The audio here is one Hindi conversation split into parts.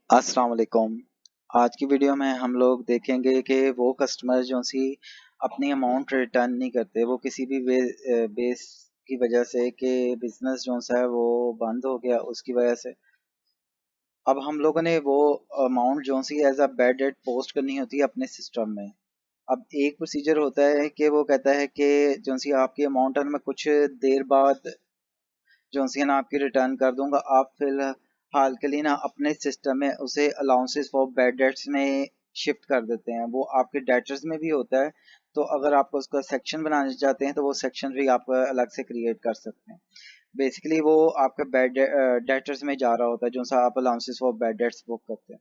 अस्सलाम वालेकुम। आज की वीडियो में हम लोग देखेंगे कि वो कस्टमर जो सी अपनी अमाउंट रिटर्न नहीं करते, वो किसी भी बेस की वजह से कि बिजनेस जो सा है वो बंद हो गया, उसकी वजह से अब हम लोगों ने वो अमाउंट जो सी as a bad debt post करनी होती है अपने सिस्टम में। अब एक प्रोसीजर होता है कि वो कहता है कि जो सी आपकी अमाउंट है मैं कुछ देर बाद जो सी है ना आपकी रिटर्न कर दूंगा। आप फिलहाल के लिए ना अपने सिस्टम में उसे अलाउंसेस फॉर बैड डेट्स में शिफ्ट कर देते हैं। वो आपके डेटर्स में भी होता है, तो अगर आप उसका सेक्शन बनाना चाहते हैं तो वो सेक्शन भी आप अलग से क्रिएट कर सकते हैं। बेसिकली वो आपके बैड डेटर्स में जा रहा होता है जो सा आप allowances for bad dates book करते हैं।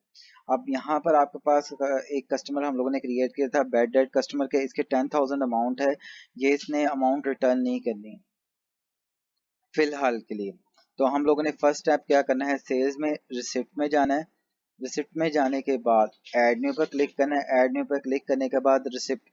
अब यहाँ पर आपके पास एक कस्टमर हम लोगों ने क्रिएट किया था बैड डेट कस्टमर के, इसके 10,000 अमाउंट है, ये इसने अमाउंट रिटर्न नहीं करनी फिलहाल के लिए। तो हम लोगों ने फर्स्ट स्टेप क्या करना है, सेल्स में रिसिप्ट में जाना है। रिसिप्ट में जाने के बाद ऐड न्यू पर क्लिक करना है। ऐड न्यू पर क्लिक करने के बाद रिसिप्ट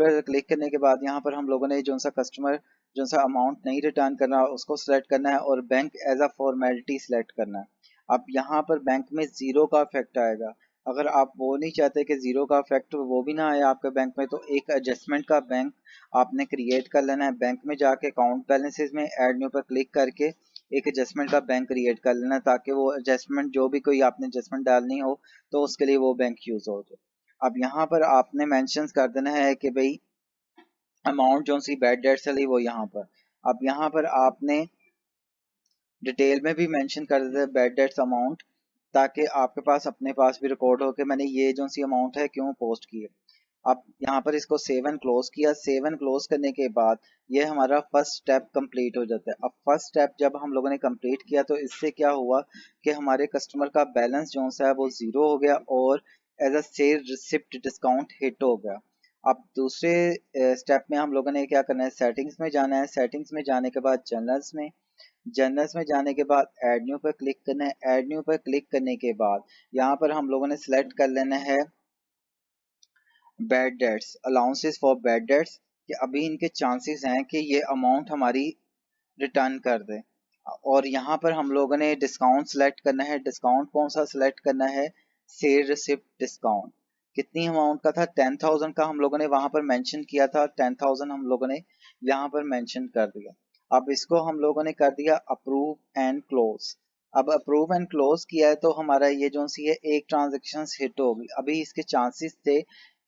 पर क्लिक करने के बाद यहाँ पर हम लोगों ने जो सा कस्टमर जो सा अमाउंट नहीं रिटर्न करना उसको सिलेक्ट करना है और bank as a formality select करना है। अब यहाँ पर बैंक में जीरो का इफेक्ट आएगा। अगर आप वो नहीं चाहते कि जीरो का इफेक्ट वो भी ना आए आपके बैंक में, तो एक एडजस्टमेंट का बैंक आपने क्रिएट कर लेना है। बैंक में जाके अकाउंट बैलेंसेस में ऐड न्यू पर क्लिक करके एक एडजस्टमेंट का बैंक क्रिएट कर लेना, ताकि वो एडजस्टमेंट जो भी कोई आपने एडजस्टमेंट डालनी हो तो उसके लिए वो बैंक यूज हो जाए। अब यहाँ पर आपने मेंशन कर देना है कि भाई अमाउंट जो सी बैड डेट चली वो यहाँ पर। अब यहाँ पर आपने डिटेल में भी मेंशन कर देते हैं बैड डेट्स अमाउंट, ताकि आपके पास अपने पास भी रिकॉर्ड हो कि मैंने ये जो सी अमाउंट है क्यों पोस्ट की है। अब यहाँ पर इसको सेव एंड क्लोज किया। सेव एंड क्लोज करने के बाद ये हमारा फर्स्ट स्टेप कंप्लीट हो जाता है। अब फर्स्ट स्टेप जब हम लोगों ने कंप्लीट किया तो इससे क्या हुआ कि हमारे कस्टमर का बैलेंस जो सा है वो जीरो हो गया और as a sale receipt discount hit हो गया। अब दूसरे स्टेप में हम लोगों ने क्या करना है, सेटिंग्स में जाना है। सेटिंग्स में जाने के बाद जनरल्स में जाने के बाद ऐड न्यू पर क्लिक करना है। ऐड न्यू पर क्लिक करने के बाद यहाँ पर हम लोगों ने सिलेक्ट कर लेना है bad debts, allowances for bad dates, कि अभी इनके चांसेस हैं कि ये अमाउंट हमारी रिटर्न कर दे। और यहाँ पर हम लोगों ने डिस्काउंट सेलेक्ट करना है। डिस्काउंट कौन सा सेलेक्ट करना है, सेल रिसिप्ट डिस्काउंट। कितनी अमाउंट का था, 10,000 का हम लोगों ने वहां पर मेंशन किया था। 10,000 हम लोगों ने यहाँ पर मेंशन कर दिया। अब इसको हम लोगों ने कर दिया अप्रूव एंड क्लोज। अब अप्रूव एंड क्लोज किया है तो हमारा ये जो सी है एक ट्रांजेक्शन हिट होगी। अभी इसके चांसेस थे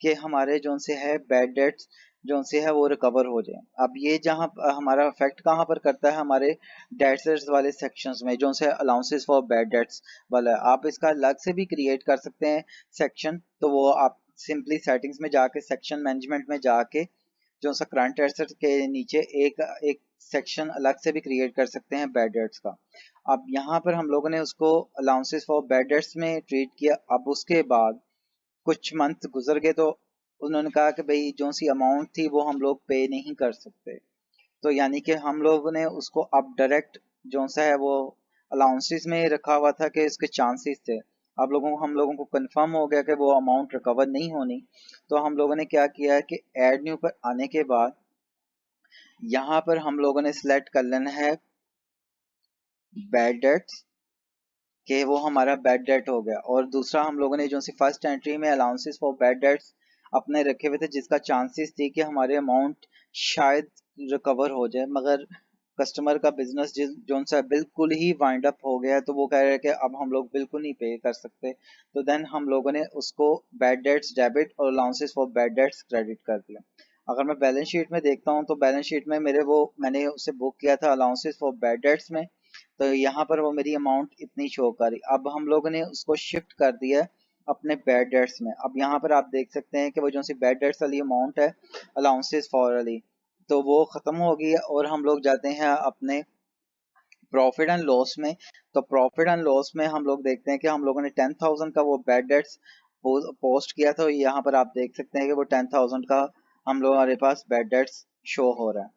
कि हमारे जो से है बैड डेट्स जो से है वो रिकवर हो जाए। अब ये जहाँ हमारा इफेक्ट कहाँ पर करता है, हमारे डेट्स वाले सेक्शंस में जो से अलाउंसेस फॉर बैड डेट्स वाला है। आप इसका अलग से भी क्रिएट कर सकते हैं सेक्शन, तो वो आप सिंपली सेटिंग्स में जाके सेक्शन मैनेजमेंट में जाके जो सा करंट एसेट के नीचे एक एक सेक्शन अलग से भी क्रिएट कर सकते हैं बैड डेट्स का। अब यहाँ पर हम लोगों ने उसको अलाउंसेस फॉर बैड डेट्स में ट्रीट किया। अब उसके बाद कुछ मंथ गुजर गए तो उन्होंने कहा कि भाई जो सी अमाउंट थी वो हम लोग पे नहीं कर सकते। तो यानी कि हम लोगों ने उसको अब डायरेक्ट जो सा है वो अलाउंसेस में रखा हुआ था कि इसके चांसेस थे। अब हम लोगों को कंफर्म हो गया कि वो अमाउंट रिकवर नहीं होनी। तो हम लोगों ने क्या किया है कि एड न्यू पर आने के बाद यहाँ पर हम लोगों ने सिलेक्ट कर लेना है बैड डेट्स, कि वो हमारा बैड डेट हो गया। और दूसरा हम लोगों ने जो सी फर्स्ट एंट्री में अलाउंसेस फॉर बैड डेट्स अपने रखे हुए थे, जिसका चांसेस थी कि हमारे अमाउंट शायद रिकवर हो जाए, मगर कस्टमर का बिजनेस जिस जोन सा बिल्कुल ही वाइंड अप हो गया है, तो वो कह रहे हैं कि अब हम लोग बिल्कुल नहीं पे कर सकते। तो देन हम लोगों ने उसको बैड डेट्स डेबिट और allowances for bad dates credit कर दिया। अगर मैं बैलेंस शीट में देखता हूँ तो बैलेंस शीट में मेरे वो मैंने उसे बुक किया था अलाउंसेस फॉर बैड डेट्स में, तो यहाँ पर वो मेरी अमाउंट इतनी शो करी। अब हम लोगों ने उसको शिफ्ट कर दिया अपने बैड डेट्स में। अब यहाँ पर आप देख सकते हैं कि वो जो सी बैड डेट्स वाली अमाउंट है अलाउंसेस फॉर वाली, तो वो खत्म हो गई है और हम लोग जाते हैं अपने प्रॉफिट एंड लॉस में। तो प्रॉफिट एंड लॉस में हम लोग देखते हैं कि हम लोगों ने 10,000 का वो बैड डेट्स पोस्ट किया था। यहाँ पर आप देख सकते हैं कि वो 10,000 का हम लोग हमारे पास बैड डेट्स शो हो रहा है।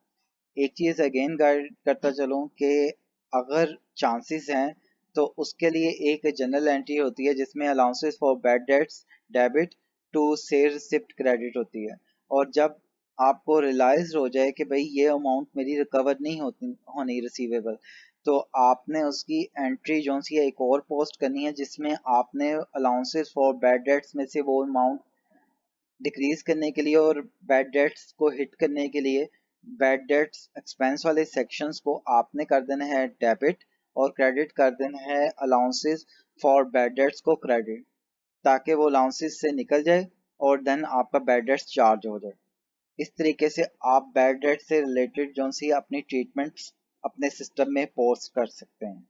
एक चीज अगेन गाइड करता चलूं कि अगर चांसेस हैं तो उसके लिए एक जनरल एंट्री होती है जिसमें allowances for bad debts debit to sale receipt credit होती है। और जब आपको रियलाइज हो जाए कि भाई ये अमाउंट मेरी रिकवर नहीं होनी रिसीवेबल, तो आपने उसकी एंट्री जो सी है एक और पोस्ट करनी है, जिसमें आपने अलाउंसेस फॉर बैड डेट्स में से वो अमाउंट डिक्रीज करने के लिए और बैड डेट्स को हिट करने के लिए बैड डेट्स एक्सपेंस वाले सेक्शंस को आपने कर देना है डेबिट, और क्रेडिट कर देना है अलाउंसेस फॉर बैड डेट्स को क्रेडिट, ताकि वो अलाउंसेस से निकल जाए और देन आपका बैड डेट्स चार्ज हो जाए। इस तरीके से आप बैड डेट से रिलेटेड जो सी अपनी ट्रीटमेंट्स अपने सिस्टम में पोस्ट कर सकते हैं।